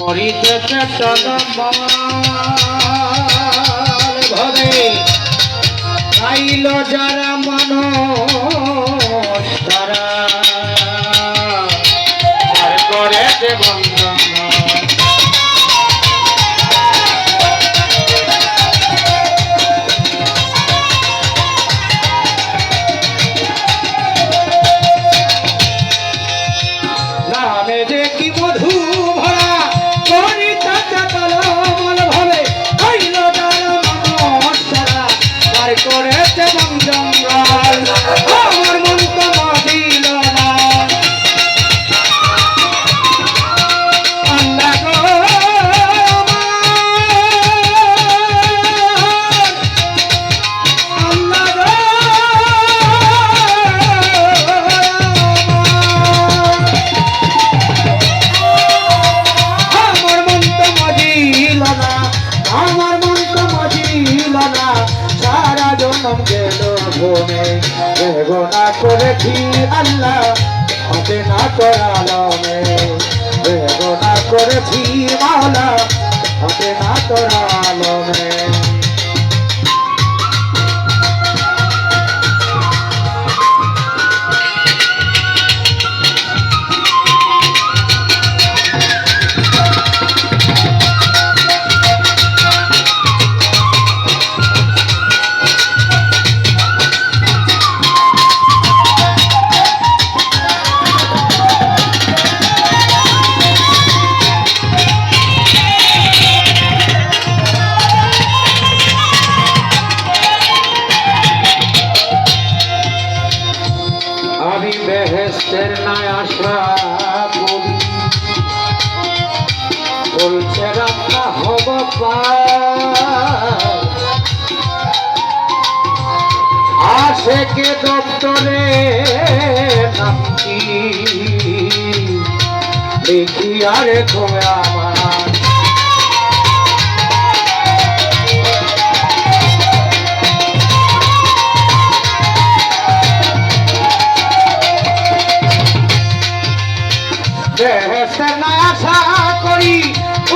মরিতেছে ভাবে গাইল যারা মানুষ তারা করেছে বন্ধন নামে যে কি মধু ভরা করিতেছে তলমল ভাবে গাইল যারা মানুষ তারা পার করেছে বন জঙ্গল আমার মন তো মদিল না আল্লাহ গো আল্লাহ গো আমার মন তো মজিল না আমার মন তো মজিল না সারা জনম গেল ঘুমে বেগনা করেছি আল্লাহ হাতে না করালমে বেগনা করেছি মাওলা হাতে না করালমে আমি বেহেস্তের নাই আশা করি বলছে রান্না হব আশেকে দপ্তরে নামছি দেখি আরে খোয়া আমার বেহেস্তের নাই আশা করি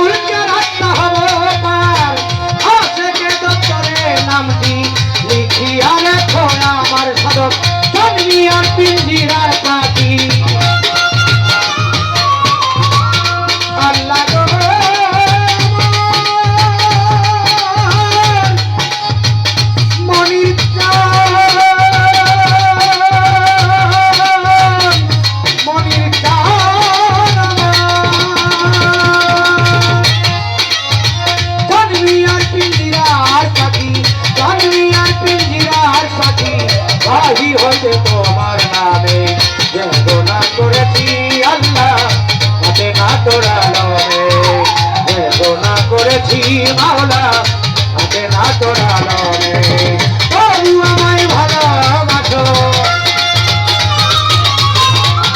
উল্টে রাস্তা হব পার আশেকে দপ্তরে নামটি লিখি আরে খোয়া আমার সাধক জন্মি আর পিঞ্জিরার পাখি আল্লাহ গো মনির মনির বাহি হতে তোমার নামে বেদনা করেছি আল্লাহ হাতে না তোরালমে বেদনা করেছি মাওলা হাতে না তোরালমে তবু আমায় ভালোবাসো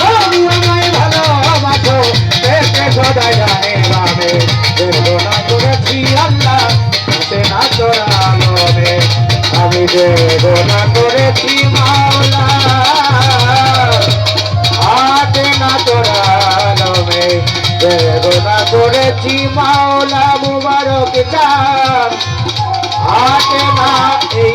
তবু আমায় ভালোবাসো দেখে সদাই জানে ভাবে বেদনা করেছি আল্লাহ হাতে না তোরালমে আমি বেদনা করেছি মাওলা হাতে না তোরালমে বেদনা করেছি মাওলা মুবারক চাঁদ হাতে না এই